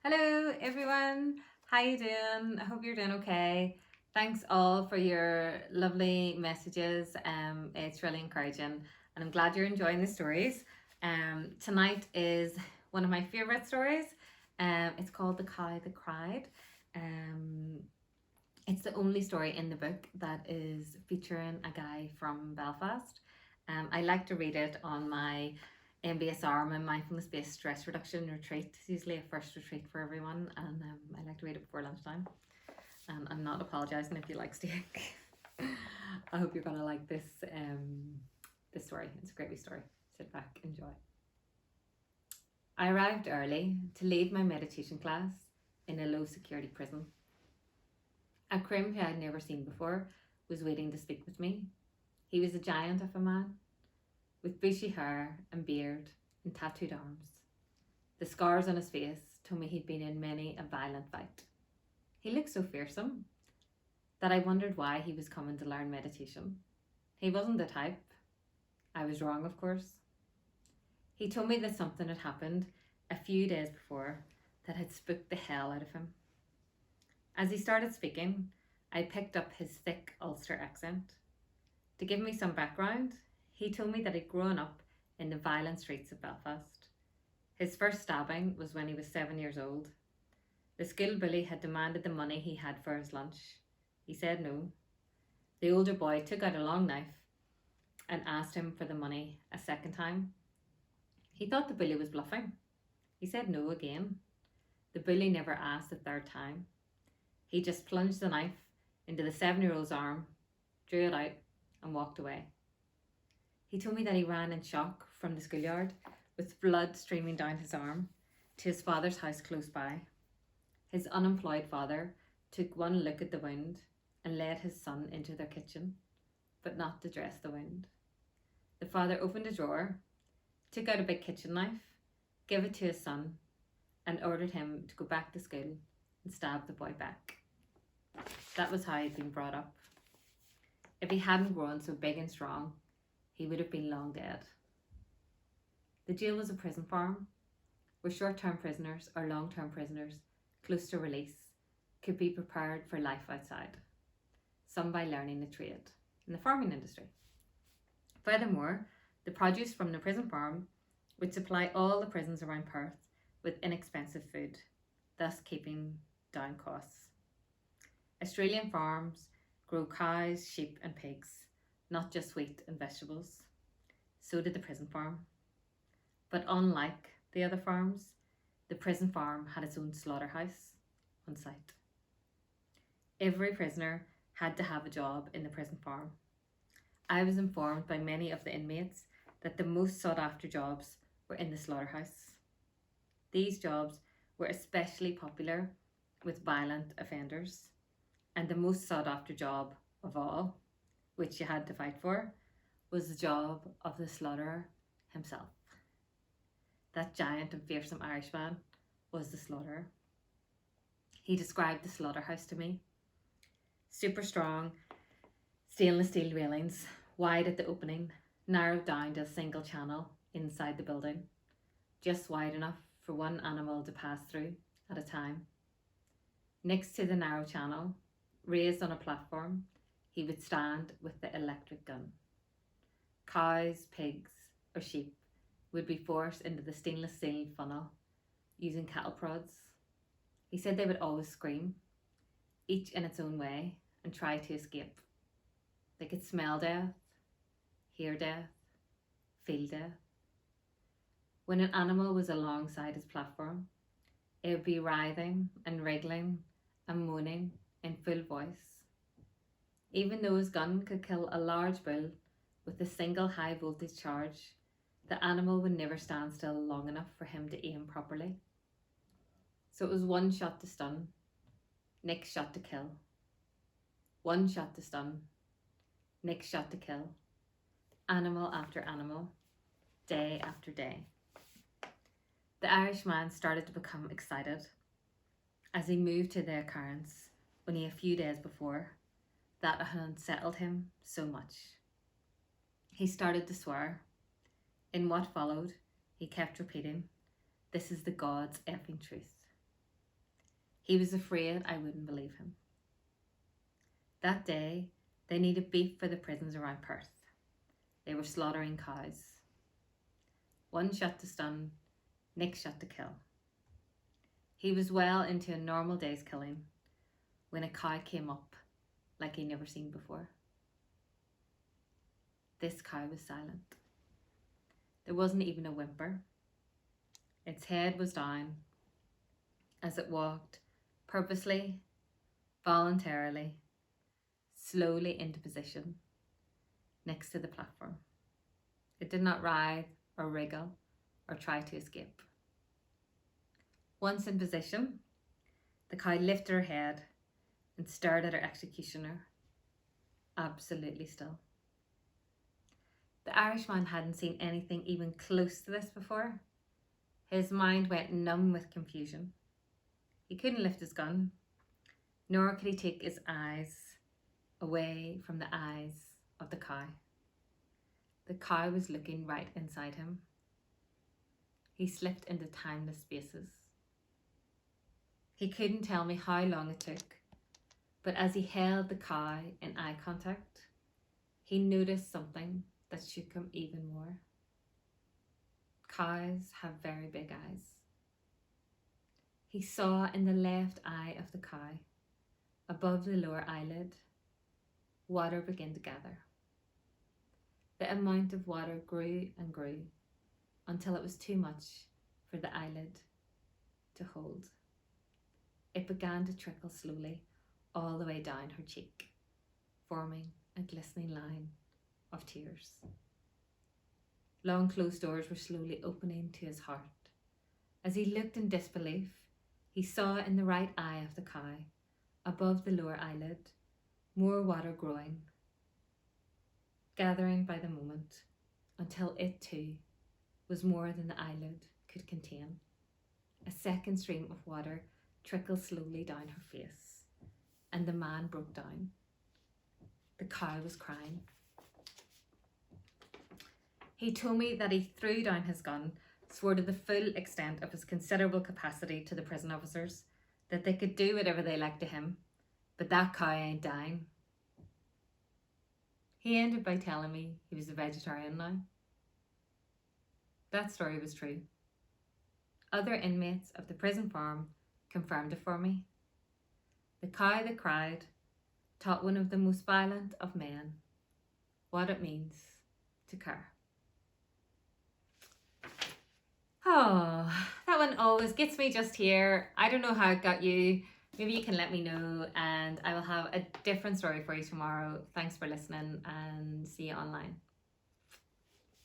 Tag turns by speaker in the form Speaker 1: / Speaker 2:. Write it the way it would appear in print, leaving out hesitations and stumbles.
Speaker 1: Hello everyone, how you doing? I hope you're doing okay. Thanks all for your lovely messages. It's really encouraging and I'm glad you're enjoying the stories. Tonight is one of my favorite stories. It's called The Cow That Cried. Um, it's the only story in the book that is featuring a guy from Belfast. I like to read it on my MBSR, my mindfulness based stress reduction retreat. It's usually a first retreat for everyone, and I like to read it before lunchtime. And I'm not apologising if you like steak. I hope you're gonna like this story. It's a great wee story. Sit back, enjoy. I arrived early to lead my meditation class in a low security prison. A crim who I had never seen before was waiting to speak with me. He was a giant of a man, with bushy hair and beard and tattooed arms. The scars on his face told me he'd been in many a violent fight. He looked so fearsome that I wondered why he was coming to learn meditation. He wasn't the type. I was wrong, of course. He told me that something had happened a few days before that had spooked the hell out of him. As he started speaking, I picked up his thick Ulster accent. To give me some background, he told me that he'd grown up in the violent streets of Belfast. His first stabbing was when he was 7 years old. The school bully had demanded the money he had for his lunch. He said no. The older boy took out a long knife and asked him for the money a second time. He thought the bully was bluffing. He said no again. The bully never asked the third time. He just plunged the knife into the 7-year-old's arm, drew it out, and walked away. He told me that he ran in shock from the schoolyard with blood streaming down his arm to his father's house close by. His unemployed father took one look at the wound and led his son into their kitchen, but not to dress the wound. The father opened a drawer, took out a big kitchen knife, gave it to his son, and ordered him to go back to school and stab the boy back. That was how he'd been brought up. If he hadn't grown so big and strong, he would have been long dead. The jail was a prison farm where short-term prisoners or long-term prisoners close to release could be prepared for life outside, some by learning a trade in the farming industry. Furthermore, the produce from the prison farm would supply all the prisons around Perth with inexpensive food, thus keeping down costs. Australian farms grow cows, sheep and pigs, not just wheat and vegetables. So did the prison farm. But unlike the other farms, the prison farm had its own slaughterhouse on site. Every prisoner had to have a job in the prison farm. I was informed by many of the inmates that the most sought after jobs were in the slaughterhouse. These jobs were especially popular with violent offenders, and the most sought after job of all, which you had to fight for, was the job of the slaughterer himself. That giant and fearsome Irishman was the slaughterer. He described the slaughterhouse to me. Super strong, stainless steel railings, wide at the opening, narrowed down to a single channel inside the building, just wide enough for one animal to pass through at a time. Next to the narrow channel, raised on a platform, he would stand with the electric gun. Cows, pigs, or sheep would be forced into the stainless steel funnel using cattle prods. He said they would always scream, each in its own way, and try to escape. They could smell death, hear death, feel death. When an animal was alongside his platform, it would be writhing and wriggling and moaning in full voice. Even though his gun could kill a large bull with a single high voltage charge, the animal would never stand still long enough for him to aim properly. So it was one shot to stun, next shot to kill. One shot to stun, next shot to kill. Animal after animal, day after day. The Irishman started to become excited as he moved to the occurrence only a few days before that had unsettled him so much. He started to swear. In what followed, he kept repeating, "This is the God's effing truth." He was afraid I wouldn't believe him. That day, they needed beef for the prisons around Perth. They were slaughtering cows. One shot to stun, next shot to kill. He was well into a normal day's killing when a cow came up like he'd never seen before. This cow was silent. There wasn't even a whimper. Its head was down as it walked purposely, voluntarily, slowly into position next to the platform. It did not writhe or wriggle or try to escape. Once in position, the cow lifted her head and stared at her executioner, absolutely still. The Irishman hadn't seen anything even close to this before. His mind went numb with confusion. He couldn't lift his gun, nor could he take his eyes away from the eyes of the cow. The cow was looking right inside him. He slipped into timeless spaces. He couldn't tell me how long it took, but as he held the cow in eye contact, he noticed something that shook him even more. Cows have very big eyes. He saw in the left eye of the cow, above the lower eyelid, water began to gather. The amount of water grew and grew until it was too much for the eyelid to hold. It began to trickle slowly all the way down her cheek, forming a glistening line of tears. Long closed doors were slowly opening to his heart. As he looked in disbelief, he saw in the right eye of the cow, above the lower eyelid, more water growing, gathering by the moment, until it too was more than the eyelid could contain. A second stream of water trickled slowly down her face, and the man broke down. The cow was crying. He told me that he threw down his gun, swore to the full extent of his considerable capacity to the prison officers, that they could do whatever they liked to him, but that cow ain't dying. He ended by telling me he was a vegetarian now. That story was true. Other inmates of the prison farm confirmed it for me. The cow that cried taught one of the most violent of men what it means to care. Oh, that one always gets me just here. I don't know how it got you. Maybe you can let me know, and I will have a different story for you tomorrow. Thanks for listening, and see you online.